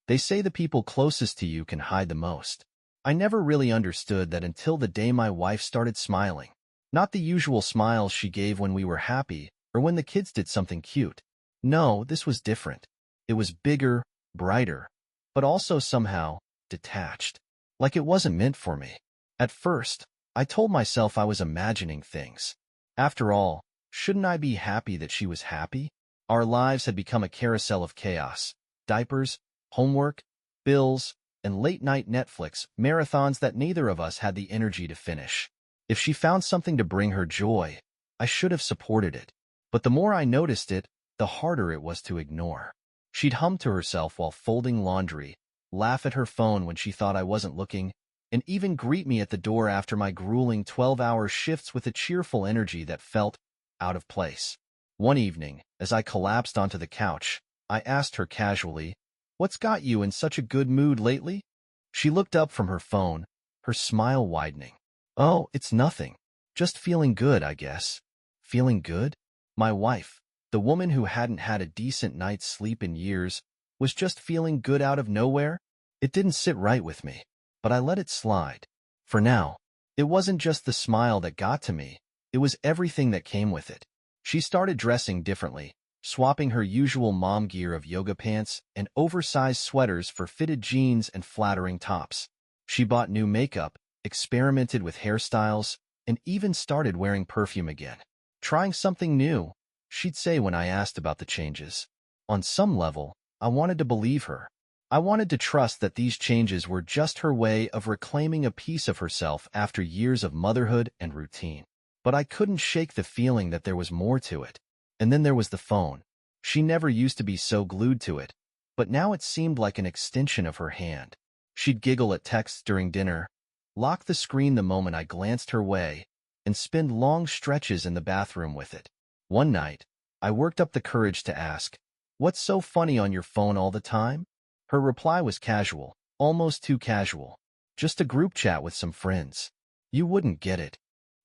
They say the people closest to you can hide the most. I never really understood that until the day my wife started smiling. Not the usual smiles she gave when we were happy or when the kids did something cute. No, this was different. It was bigger, brighter, but also somehow detached. Like it wasn't meant for me. At first, I told myself I was imagining things. After all, shouldn't I be happy that she was happy? Our lives had become a carousel of chaos. Diapers, homework, bills, and late-night Netflix marathons that neither of us had the energy to finish. If she found something to bring her joy, I should have supported it. But the more I noticed it, the harder it was to ignore. She'd hum to herself while folding laundry, laugh at her phone when she thought I wasn't looking, and even greet me at the door after my grueling 12-hour shifts with a cheerful energy that felt out of place. One evening, as I collapsed onto the couch, I asked her casually, "What's got you in such a good mood lately?" She looked up from her phone, her smile widening. "Oh, it's nothing. Just feeling good, I guess." Feeling good? My wife, the woman who hadn't had a decent night's sleep in years, was just feeling good out of nowhere? It didn't sit right with me, but I let it slide. For now, it wasn't just the smile that got to me, it was everything that came with it. She started dressing differently, swapping her usual mom gear of yoga pants and oversized sweaters for fitted jeans and flattering tops. She bought new makeup, experimented with hairstyles, and even started wearing perfume again. Trying something new, she'd say when I asked about the changes. On some level, I wanted to believe her. I wanted to trust that these changes were just her way of reclaiming a piece of herself after years of motherhood and routine. But I couldn't shake the feeling that there was more to it. And then there was the phone. She never used to be so glued to it, but now it seemed like an extension of her hand. She'd giggle at texts during dinner, lock the screen the moment I glanced her way, and spend long stretches in the bathroom with it. One night, I worked up the courage to ask, "What's so funny on your phone all the time?" Her reply was casual, almost too casual. "Just a group chat with some friends." You wouldn't get it.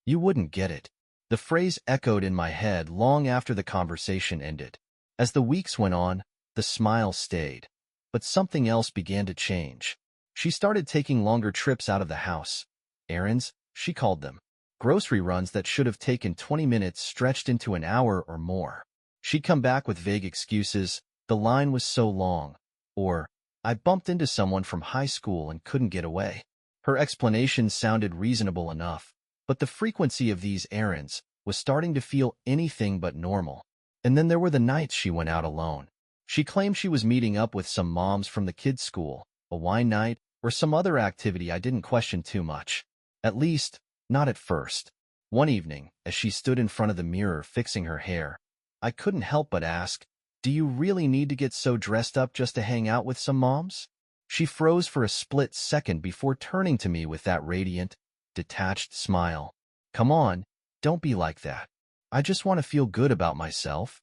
You wouldn't get it. The phrase echoed in my head long after the conversation ended. As the weeks went on, the smile stayed. But something else began to change. She started taking longer trips out of the house. Errands, she called them. Grocery runs that should have taken 20 minutes stretched into an hour or more. She'd come back with vague excuses, "The line was so long," or "I bumped into someone from high school and couldn't get away." Her explanations sounded reasonable enough, but the frequency of these errands was starting to feel anything but normal. And then there were the nights she went out alone. She claimed she was meeting up with some moms from the kids' school, a wine night, or some other activity I didn't question too much. At least, not at first. One evening, as she stood in front of the mirror fixing her hair, I couldn't help but ask, "Do you really need to get so dressed up just to hang out with some moms?" She froze for a split second before turning to me with that radiant, detached smile. "Come on, don't be like that. I just want to feel good about myself."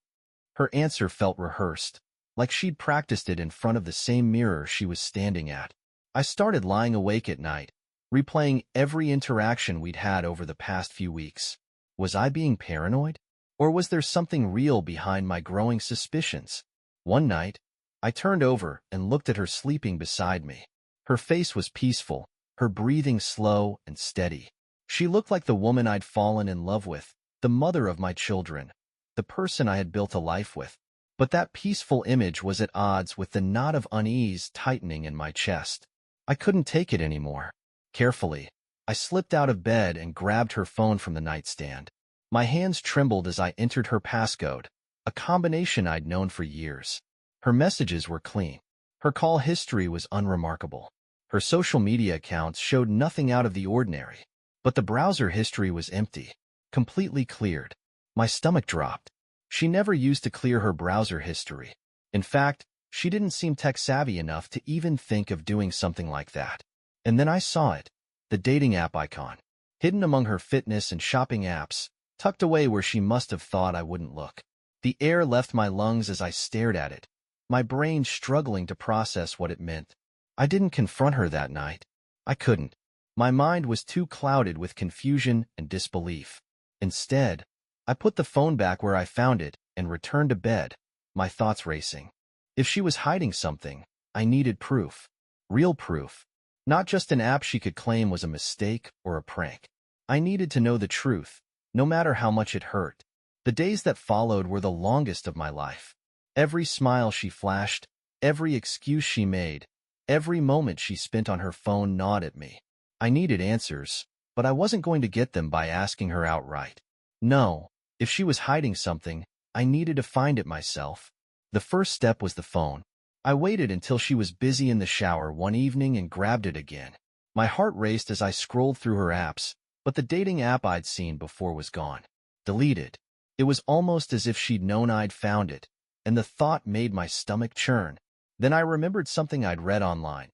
Her answer felt rehearsed, like she'd practiced it in front of the same mirror she was standing at. I started lying awake at night, replaying every interaction we'd had over the past few weeks. Was I being paranoid? Or was there something real behind my growing suspicions? One night, I turned over and looked at her sleeping beside me. Her face was peaceful, her breathing slow and steady. She looked like the woman I'd fallen in love with, the mother of my children, the person I had built a life with. But that peaceful image was at odds with the knot of unease tightening in my chest. I couldn't take it anymore. Carefully, I slipped out of bed and grabbed her phone from the nightstand. My hands trembled as I entered her passcode, a combination I'd known for years. Her messages were clean. Her call history was unremarkable. Her social media accounts showed nothing out of the ordinary. But the browser history was empty, completely cleared. My stomach dropped. She never used to clear her browser history. In fact, she didn't seem tech-savvy enough to even think of doing something like that. And then I saw it, the dating app icon, hidden among her fitness and shopping apps, tucked away where she must have thought I wouldn't look. The air left my lungs as I stared at it, my brain struggling to process what it meant. I didn't confront her that night. I couldn't. My mind was too clouded with confusion and disbelief. Instead, I put the phone back where I found it and returned to bed, my thoughts racing. If she was hiding something, I needed proof. Real proof. Not just an app she could claim was a mistake or a prank. I needed to know the truth, no matter how much it hurt. The days that followed were the longest of my life. Every smile she flashed, every excuse she made, every moment she spent on her phone gnawed at me. I needed answers, but I wasn't going to get them by asking her outright. No, if she was hiding something, I needed to find it myself. The first step was the phone. I waited until she was busy in the shower one evening and grabbed it again. My heart raced as I scrolled through her apps, but the dating app I'd seen before was gone. Deleted. It was almost as if she'd known I'd found it, and the thought made my stomach churn. Then I remembered something I'd read online.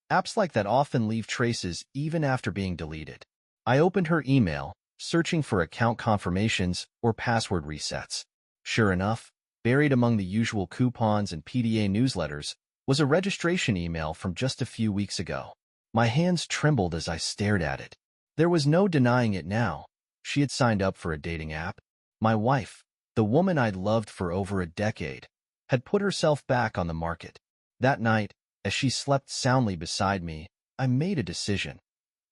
Apps like that often leave traces even after being deleted. I opened her email, searching for account confirmations or password resets. Sure enough, buried among the usual coupons and PDA newsletters was a registration email from just a few weeks ago. My hands trembled as I stared at it. There was no denying it now. She had signed up for a dating app. My wife, the woman I'd loved for over a decade, had put herself back on the market. That night, as she slept soundly beside me, I made a decision.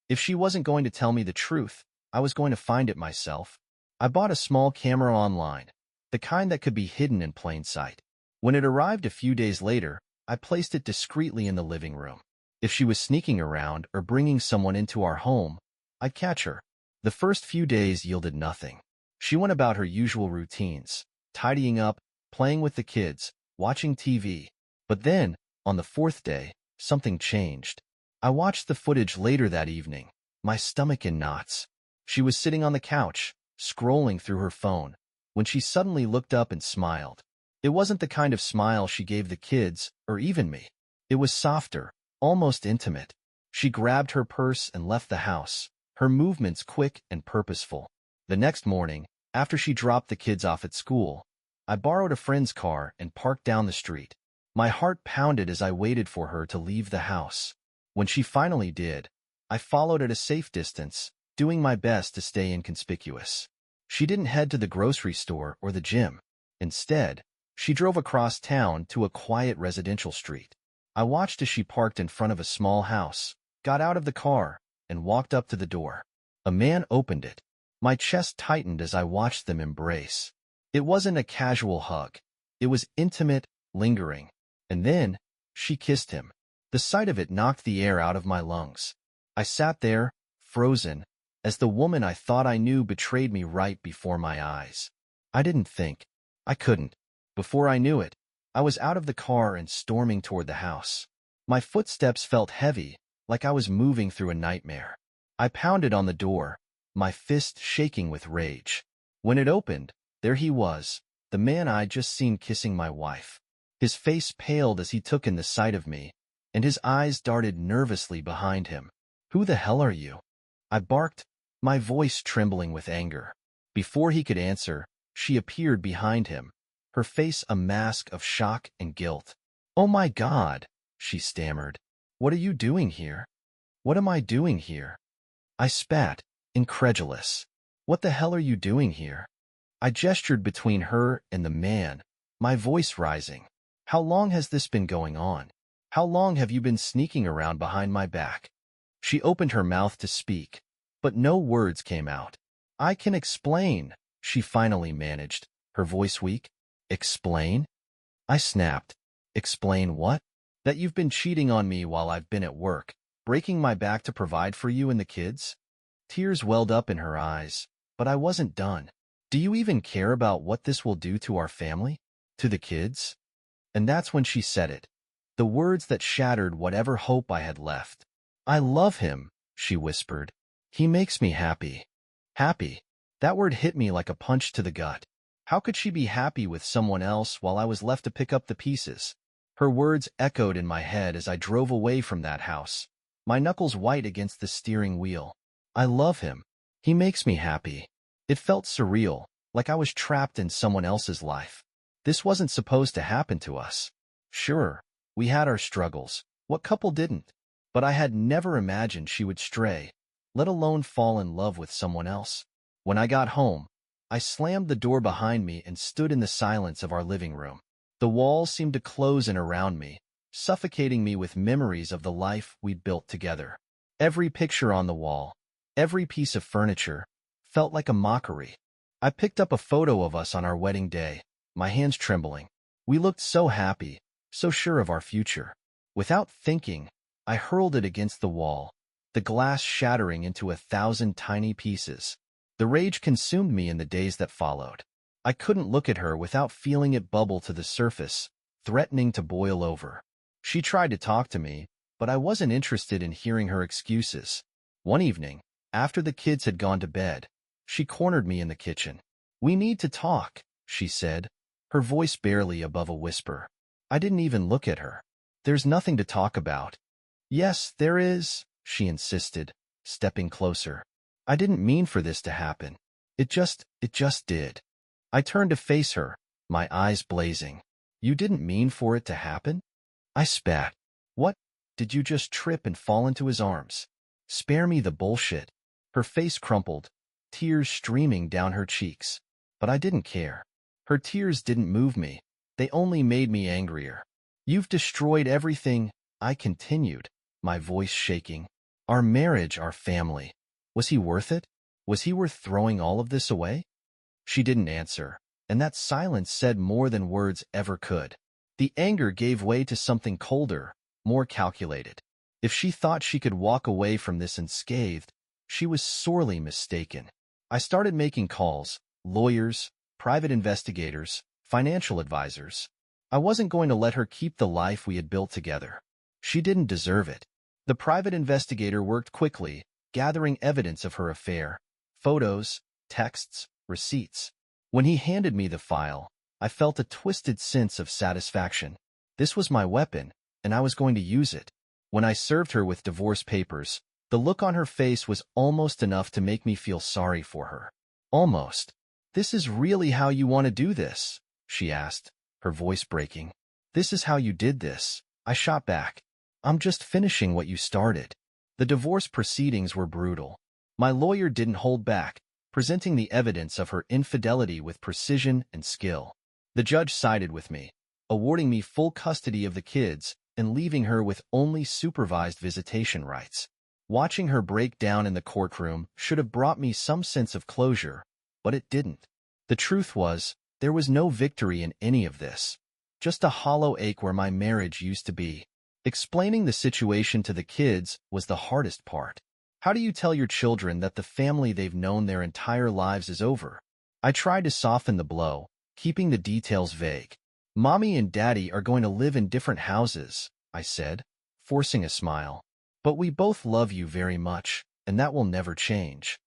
If she wasn't going to tell me the truth, I was going to find it myself. I bought a small camera online, the kind that could be hidden in plain sight. When it arrived a few days later, I placed it discreetly in the living room. If she was sneaking around or bringing someone into our home, I'd catch her. The first few days yielded nothing. She went about her usual routines, tidying up, playing with the kids, watching TV. But then, on the fourth day, something changed. I watched the footage later that evening, my stomach in knots. She was sitting on the couch, scrolling through her phone, when she suddenly looked up and smiled. It wasn't the kind of smile she gave the kids, or even me. It was softer, almost intimate. She grabbed her purse and left the house, her movements quick and purposeful. The next morning, after she dropped the kids off at school, I borrowed a friend's car and parked down the street. My heart pounded as I waited for her to leave the house. When she finally did, I followed at a safe distance, doing my best to stay inconspicuous. She didn't head to the grocery store or the gym. Instead, she drove across town to a quiet residential street. I watched as she parked in front of a small house, got out of the car, and walked up to the door. A man opened it. My chest tightened as I watched them embrace. It wasn't a casual hug. It was intimate, lingering. And then, she kissed him. The sight of it knocked the air out of my lungs. I sat there, frozen, as the woman I thought I knew betrayed me right before my eyes. I didn't think. I couldn't. Before I knew it, I was out of the car and storming toward the house. My footsteps felt heavy, like I was moving through a nightmare. I pounded on the door, my fist shaking with rage. When it opened, there he was, the man I'd just seen kissing my wife. His face paled as he took in the sight of me, and his eyes darted nervously behind him. "Who the hell are you?" I barked, my voice trembling with anger. Before he could answer, she appeared behind him, her face a mask of shock and guilt. "Oh my God," she stammered. "What are you doing here? What am I doing here?" I spat, incredulous. "What the hell are you doing here?" I gestured between her and the man, my voice rising. "How long has this been going on? How long have you been sneaking around behind my back?" She opened her mouth to speak, but no words came out. "I can explain," she finally managed, her voice weak. "Explain?" I snapped. "Explain what?" "That you've been cheating on me while I've been at work, breaking my back to provide for you and the kids?" Tears welled up in her eyes, but I wasn't done. "Do you even care about what this will do to our family? To the kids?" And that's when she said it. The words that shattered whatever hope I had left. "I love him," she whispered. "He makes me happy." Happy. That word hit me like a punch to the gut. How could she be happy with someone else while I was left to pick up the pieces? Her words echoed in my head as I drove away from that house, my knuckles white against the steering wheel. I love him. He makes me happy. It felt surreal, like I was trapped in someone else's life. This wasn't supposed to happen to us. Sure, we had our struggles. What couple didn't? But I had never imagined she would stray, let alone fall in love with someone else. When I got home, I slammed the door behind me and stood in the silence of our living room. The walls seemed to close in around me, suffocating me with memories of the life we'd built together. Every picture on the wall, every piece of furniture, felt like a mockery. I picked up a photo of us on our wedding day, my hands trembling. We looked so happy, so sure of our future. Without thinking, I hurled it against the wall, the glass shattering into 1,000 tiny pieces. The rage consumed me in the days that followed. I couldn't look at her without feeling it bubble to the surface, threatening to boil over. She tried to talk to me, but I wasn't interested in hearing her excuses. One evening, after the kids had gone to bed, she cornered me in the kitchen. "We need to talk," she said, her voice barely above a whisper. I didn't even look at her. "There's nothing to talk about." "Yes, there is," she insisted, stepping closer. "I didn't mean for this to happen. It just did." I turned to face her, my eyes blazing. "You didn't mean for it to happen?" I spat. "What? Did you just trip and fall into his arms?" "Spare me the bullshit." Her face crumpled, tears streaming down her cheeks. But I didn't care. Her tears didn't move me. They only made me angrier. "You've destroyed everything," I continued, my voice shaking. "Our marriage, our family. Was he worth it? Was he worth throwing all of this away?" She didn't answer, and that silence said more than words ever could. The anger gave way to something colder, more calculated. If she thought she could walk away from this unscathed, she was sorely mistaken. I started making calls, lawyers, private investigators, financial advisors. I wasn't going to let her keep the life we had built together. She didn't deserve it. The private investigator worked quickly, gathering evidence of her affair, photos, texts, receipts. When he handed me the file, I felt a twisted sense of satisfaction. This was my weapon, and I was going to use it. When I served her with divorce papers, the look on her face was almost enough to make me feel sorry for her. Almost. "This is really how you want to do this?" she asked, her voice breaking. "This is how you did this?" I shot back. "I'm just finishing what you started." The divorce proceedings were brutal. My lawyer didn't hold back, presenting the evidence of her infidelity with precision and skill. The judge sided with me, awarding me full custody of the kids and leaving her with only supervised visitation rights. Watching her break down in the courtroom should have brought me some sense of closure, but it didn't. The truth was, there was no victory in any of this. Just a hollow ache where my marriage used to be. Explaining the situation to the kids was the hardest part. How do you tell your children that the family they've known their entire lives is over? I tried to soften the blow, keeping the details vague. "Mommy and Daddy are going to live in different houses," I said, forcing a smile. "But we both love you very much, and that will never change."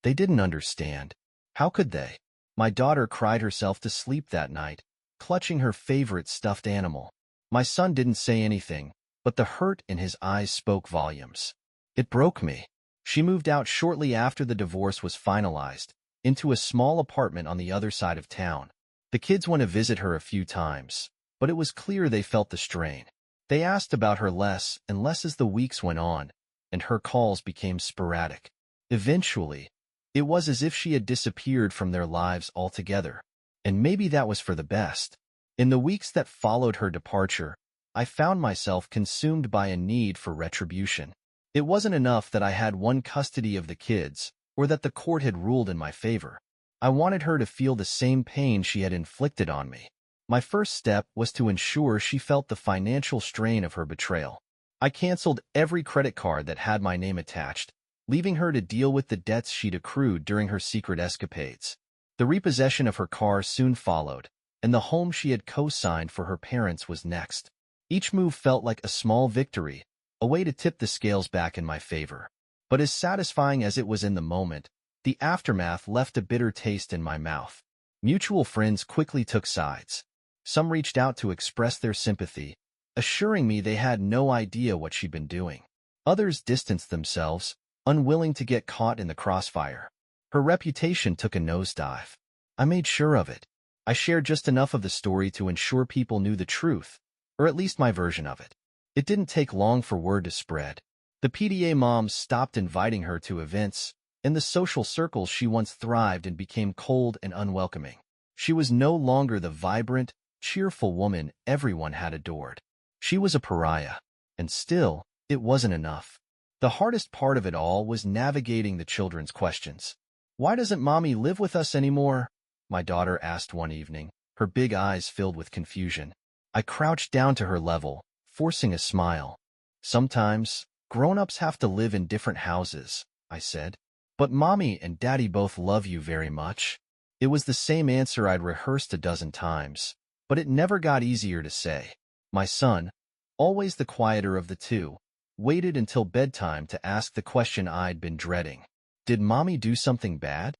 They didn't understand. How could they? My daughter cried herself to sleep that night, clutching her favorite stuffed animal. My son didn't say anything, but the hurt in his eyes spoke volumes. It broke me. She moved out shortly after the divorce was finalized, into a small apartment on the other side of town. The kids went to visit her a few times, but it was clear they felt the strain. They asked about her less and less as the weeks went on, and her calls became sporadic. Eventually, it was as if she had disappeared from their lives altogether, and maybe that was for the best. In the weeks that followed her departure, I found myself consumed by a need for retribution. It wasn't enough that I had one custody of the kids, or that the court had ruled in my favor. I wanted her to feel the same pain she had inflicted on me. My first step was to ensure she felt the financial strain of her betrayal. I canceled every credit card that had my name attached, leaving her to deal with the debts she'd accrued during her secret escapades. The repossession of her car soon followed, and the home she had co-signed for her parents was next. Each move felt like a small victory, a way to tip the scales back in my favor. But as satisfying as it was in the moment, the aftermath left a bitter taste in my mouth. Mutual friends quickly took sides. Some reached out to express their sympathy, assuring me they had no idea what she'd been doing. Others distanced themselves, unwilling to get caught in the crossfire. Her reputation took a nosedive. I made sure of it. I shared just enough of the story to ensure people knew the truth, or at least my version of it. It didn't take long for word to spread. The PDA moms stopped inviting her to events, and the social circles she once thrived in became cold and unwelcoming. She was no longer the vibrant, cheerful woman everyone had adored. She was a pariah. And still, it wasn't enough. The hardest part of it all was navigating the children's questions. "Why doesn't Mommy live with us anymore?" my daughter asked one evening, her big eyes filled with confusion. I crouched down to her level, forcing a smile. "Sometimes, grown-ups have to live in different houses," I said. "But Mommy and Daddy both love you very much." It was the same answer I'd rehearsed a dozen times, but it never got easier to say. My son, always the quieter of the two, waited until bedtime to ask the question I'd been dreading. "Did Mommy do something bad?"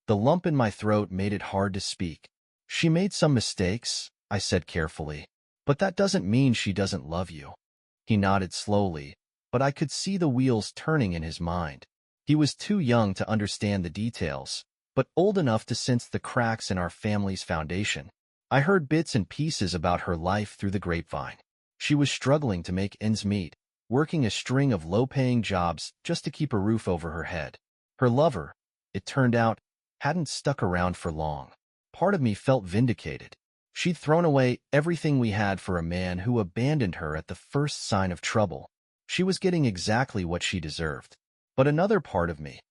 The lump in my throat made it hard to speak. "She made some mistakes," I said carefully, "but that doesn't mean she doesn't love you." He nodded slowly, but I could see the wheels turning in his mind. He was too young to understand the details, but old enough to sense the cracks in our family's foundation. I heard bits and pieces about her life through the grapevine. She was struggling to make ends meet, working a string of low-paying jobs just to keep a roof over her head. Her lover, it turned out, hadn't stuck around for long. Part of me felt vindicated. She'd thrown away everything we had for a man who abandoned her at the first sign of trouble. She was getting exactly what she deserved. But another part of me,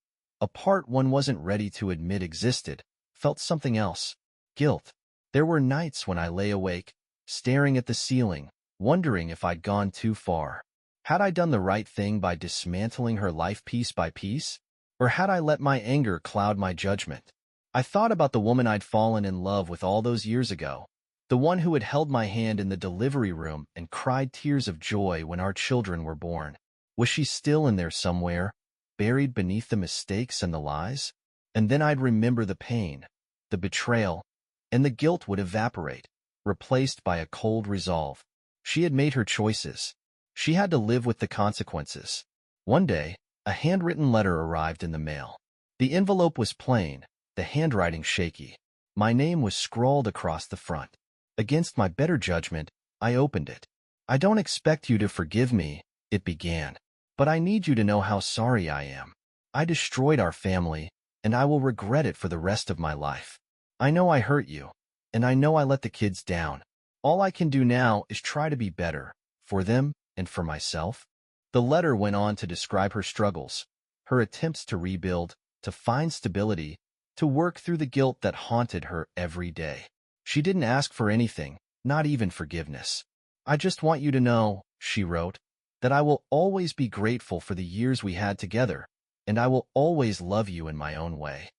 a part one wasn't ready to admit existed, felt something else. Guilt. There were nights when I lay awake, staring at the ceiling, wondering if I'd gone too far. Had I done the right thing by dismantling her life piece by piece? Or had I let my anger cloud my judgment? I thought about the woman I'd fallen in love with all those years ago, the one who had held my hand in the delivery room and cried tears of joy when our children were born. Was she still in there somewhere, buried beneath the mistakes and the lies? And then I'd remember the pain, the betrayal, and the guilt would evaporate, replaced by a cold resolve. She had made her choices. She had to live with the consequences. One day, a handwritten letter arrived in the mail. The envelope was plain, the handwriting shaky. My name was scrawled across the front. Against my better judgment, I opened it. "I don't expect you to forgive me," it began, "but I need you to know how sorry I am. I destroyed our family, and I will regret it for the rest of my life. I know I hurt you, and I know I let the kids down. All I can do now is try to be better, for them and for myself." The letter went on to describe her struggles, her attempts to rebuild, to find stability, to work through the guilt that haunted her every day. She didn't ask for anything, not even forgiveness. "I just want you to know," she wrote, "that I will always be grateful for the years we had together, and I will always love you in my own way."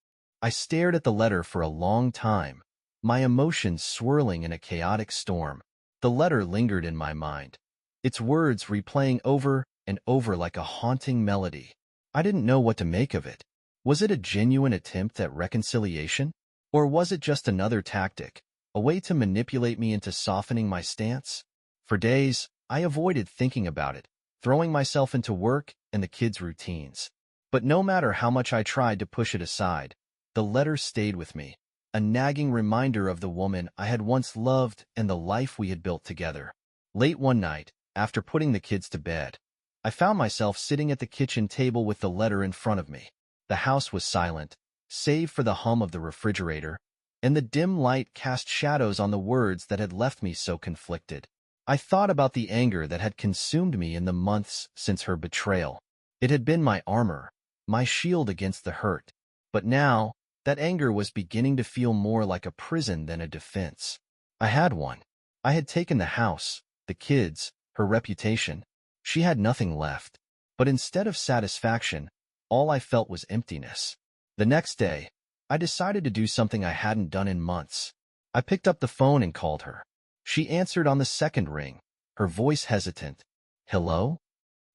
I stared at the letter for a long time, my emotions swirling in a chaotic storm. The letter lingered in my mind, its words replaying over and over like a haunting melody. I didn't know what to make of it. Was it a genuine attempt at reconciliation? Or was it just another tactic, a way to manipulate me into softening my stance? For days, I avoided thinking about it, throwing myself into work and the kids' routines. But no matter how much I tried to push it aside, the letter stayed with me, a nagging reminder of the woman I had once loved and the life we had built together. Late one night, after putting the kids to bed, I found myself sitting at the kitchen table with the letter in front of me. The house was silent, save for the hum of the refrigerator, and the dim light cast shadows on the words that had left me so conflicted. I thought about the anger that had consumed me in the months since her betrayal. It had been my armor, my shield against the hurt. But now, that anger was beginning to feel more like a prison than a defense. I had one. I had taken the house, the kids, her reputation. She had nothing left. But instead of satisfaction, all I felt was emptiness. The next day, I decided to do something I hadn't done in months. I picked up the phone and called her. She answered on the second ring, her voice hesitant. "Hello?"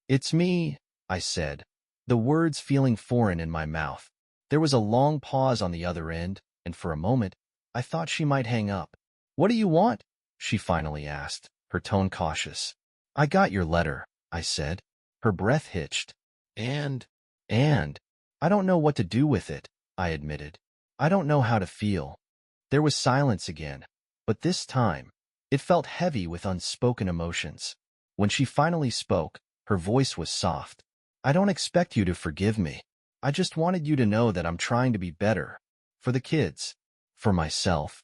"It's me," I said, the words feeling foreign in my mouth. There was a long pause on the other end, and for a moment, I thought she might hang up. "What do you want?" she finally asked, her tone cautious. "I got your letter," I said. Her breath hitched. And, I don't know what to do with it," I admitted. "I don't know how to feel." There was silence again, but this time, it felt heavy with unspoken emotions. When she finally spoke, her voice was soft. "I don't expect you to forgive me. I just wanted you to know that I'm trying to be better. For the kids. For myself."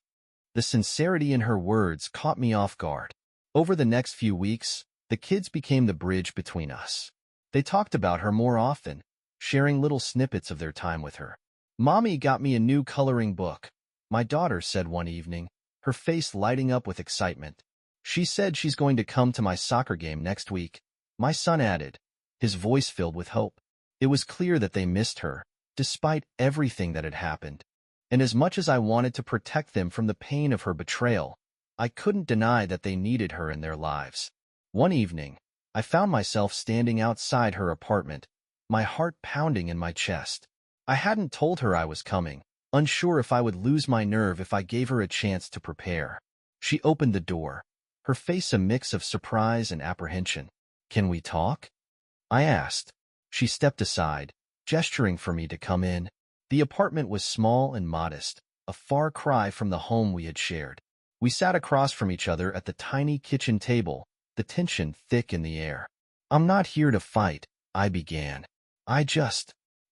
The sincerity in her words caught me off guard. Over the next few weeks, the kids became the bridge between us. They talked about her more often, sharing little snippets of their time with her. "Mommy got me a new coloring book," my daughter said one evening, her face lighting up with excitement. "She said she's going to come to my soccer game next week," my son added, his voice filled with hope. It was clear that they missed her, despite everything that had happened. And as much as I wanted to protect them from the pain of her betrayal, I couldn't deny that they needed her in their lives. One evening, I found myself standing outside her apartment, my heart pounding in my chest. I hadn't told her I was coming, unsure if I would lose my nerve if I gave her a chance to prepare. She opened the door, her face a mix of surprise and apprehension. "Can we talk?" I asked. She stepped aside, gesturing for me to come in. The apartment was small and modest, a far cry from the home we had shared. We sat across from each other at the tiny kitchen table, the tension thick in the air. "I'm not here to fight," I began. I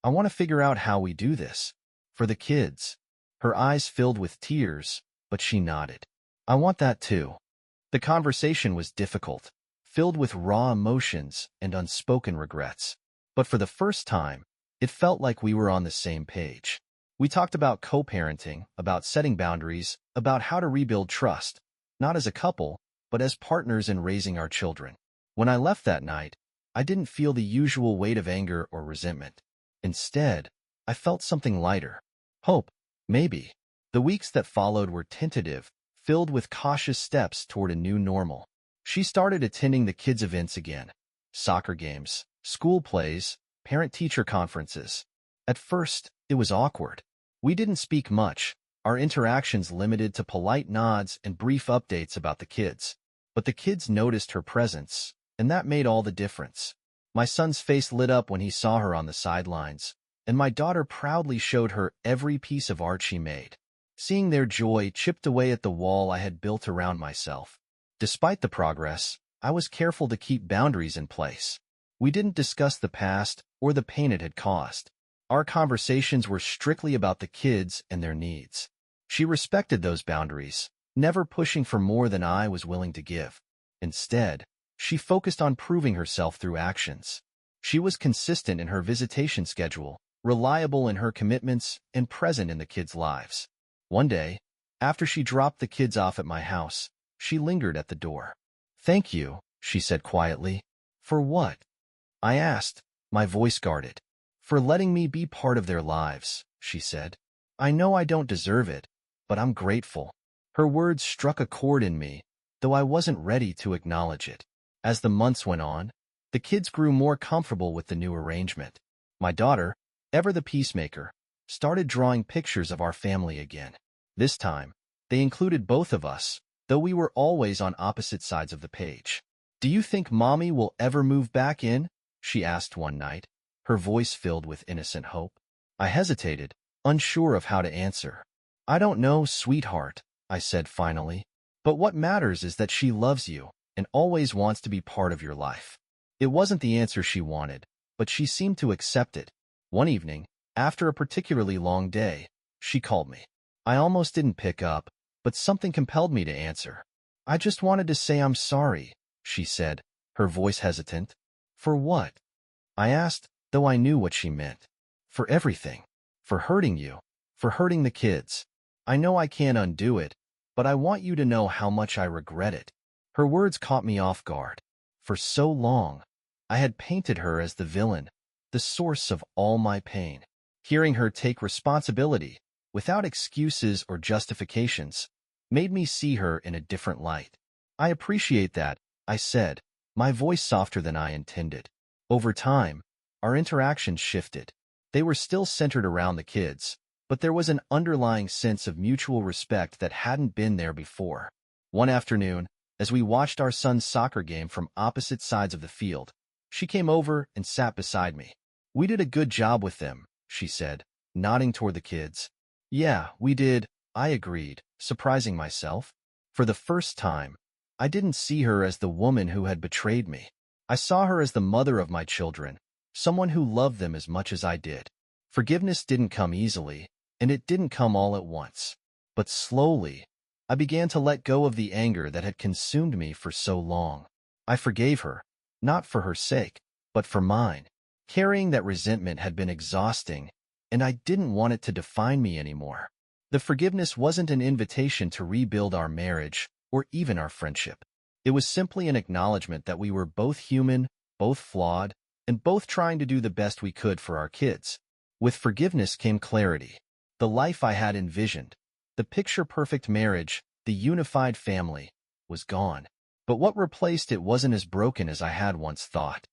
want to figure out how we do this. For the kids." Her eyes filled with tears, but she nodded. "I want that too." The conversation was difficult, filled with raw emotions and unspoken regrets. But for the first time, it felt like we were on the same page. We talked about co-parenting, about setting boundaries, about how to rebuild trust, not as a couple, but as partners in raising our children. When I left that night, I didn't feel the usual weight of anger or resentment. Instead, I felt something lighter. Hope, maybe. The weeks that followed were tentative, filled with cautious steps toward a new normal. She started attending the kids' events again. Soccer games, school plays, parent-teacher conferences. At first, it was awkward. We didn't speak much, our interactions limited to polite nods and brief updates about the kids. But the kids noticed her presence, and that made all the difference. My son's face lit up when he saw her on the sidelines, and my daughter proudly showed her every piece of art she made. Seeing their joy chipped away at the wall I had built around myself. Despite the progress, I was careful to keep boundaries in place. We didn't discuss the past or the pain it had caused. Our conversations were strictly about the kids and their needs. She respected those boundaries, never pushing for more than I was willing to give. Instead, she focused on proving herself through actions. She was consistent in her visitation schedule, reliable in her commitments, and present in the kids' lives. One day, after she dropped the kids off at my house, she lingered at the door. "Thank you," she said quietly. "For what?" I asked, my voice guarded. "For letting me be part of their lives," she said. "I know I don't deserve it, but I'm grateful." Her words struck a chord in me, though I wasn't ready to acknowledge it. As the months went on, the kids grew more comfortable with the new arrangement. My daughter, ever the peacemaker, started drawing pictures of our family again. This time, they included both of us, though we were always on opposite sides of the page. "Do you think Mommy will ever move back in?" she asked one night, her voice filled with innocent hope. I hesitated, unsure of how to answer. "I don't know, sweetheart," I said finally. "But what matters is that she loves you and always wants to be part of your life." It wasn't the answer she wanted, but she seemed to accept it. One evening, after a particularly long day, she called me. I almost didn't pick up, but something compelled me to answer. "I just wanted to say I'm sorry," she said, her voice hesitant. "For what?" I asked, though I knew what she meant. "For everything. For hurting you. For hurting the kids. I know I can't undo it, but I want you to know how much I regret it." Her words caught me off guard. For so long, I had painted her as the villain, the source of all my pain. Hearing her take responsibility, without excuses or justifications, made me see her in a different light. "I appreciate that," I said, my voice softer than I intended. Over time, our interactions shifted. They were still centered around the kids, but there was an underlying sense of mutual respect that hadn't been there before. One afternoon, as we watched our son's soccer game from opposite sides of the field, she came over and sat beside me. "We did a good job with them," she said, nodding toward the kids. "Yeah, we did," I agreed, surprising myself. For the first time, I didn't see her as the woman who had betrayed me. I saw her as the mother of my children, someone who loved them as much as I did. Forgiveness didn't come easily, and it didn't come all at once. But slowly, I began to let go of the anger that had consumed me for so long. I forgave her, not for her sake, but for mine. Carrying that resentment had been exhausting, and I didn't want it to define me anymore. The forgiveness wasn't an invitation to rebuild our marriage or even our friendship. It was simply an acknowledgement that we were both human, both flawed, and both trying to do the best we could for our kids. With forgiveness came clarity. The life I had envisioned, the picture-perfect marriage, the unified family, was gone. But what replaced it wasn't as broken as I had once thought.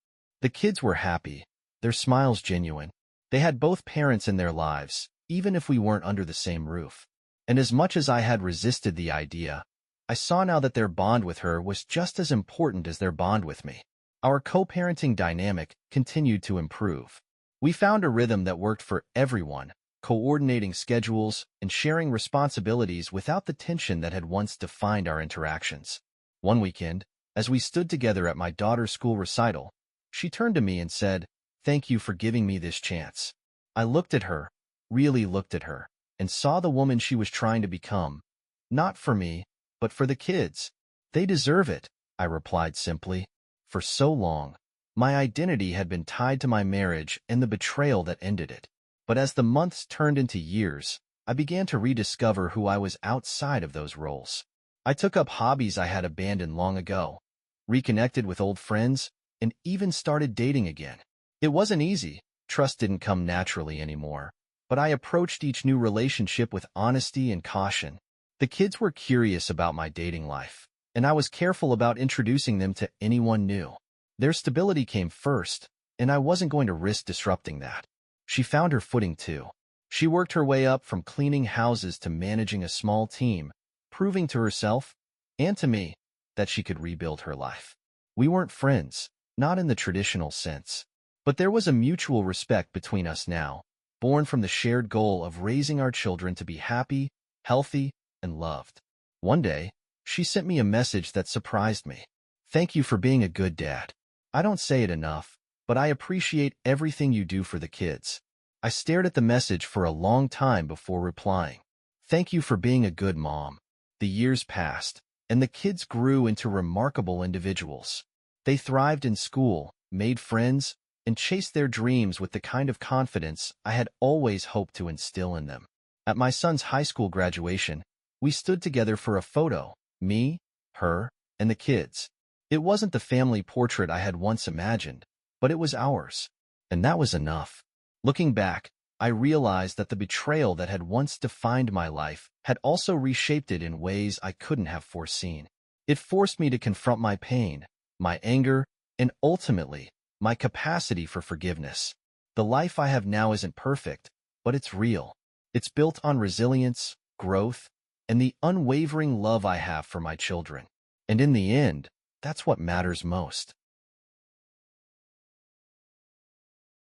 The kids were happy, their smiles genuine. They had both parents in their lives, even if we weren't under the same roof. And as much as I had resisted the idea, I saw now that their bond with her was just as important as their bond with me. Our co-parenting dynamic continued to improve. We found a rhythm that worked for everyone, coordinating schedules and sharing responsibilities without the tension that had once defined our interactions. One weekend, as we stood together at my daughter's school recital, she turned to me and said, "Thank you for giving me this chance." I looked at her, really looked at her, and saw the woman she was trying to become. Not for me, but for the kids. "They deserve it," I replied simply. For so long, my identity had been tied to my marriage and the betrayal that ended it. But as the months turned into years, I began to rediscover who I was outside of those roles. I took up hobbies I had abandoned long ago, reconnected with old friends, and even started dating again. It wasn't easy. Trust didn't come naturally anymore. But I approached each new relationship with honesty and caution. The kids were curious about my dating life, and I was careful about introducing them to anyone new. Their stability came first, and I wasn't going to risk disrupting that. She found her footing too. She worked her way up from cleaning houses to managing a small team, proving to herself, and to me, that she could rebuild her life. We weren't friends, not in the traditional sense, but there was a mutual respect between us now, born from the shared goal of raising our children to be happy, healthy, and loved. One day, she sent me a message that surprised me. "Thank you for being a good dad. I don't say it enough, but I appreciate everything you do for the kids." I stared at the message for a long time before replying. "Thank you for being a good mom." The years passed, and the kids grew into remarkable individuals. They thrived in school, made friends, and chased their dreams with the kind of confidence I had always hoped to instill in them. At my son's high school graduation, we stood together for a photo, me, her, and the kids. It wasn't the family portrait I had once imagined, but it was ours, and that was enough. Looking back, I realized that the betrayal that had once defined my life had also reshaped it in ways I couldn't have foreseen. It forced me to confront my pain, my anger, and ultimately, my capacity for forgiveness. The life I have now isn't perfect, but it's real. It's built on resilience, growth, and the unwavering love I have for my children. And in the end, that's what matters most.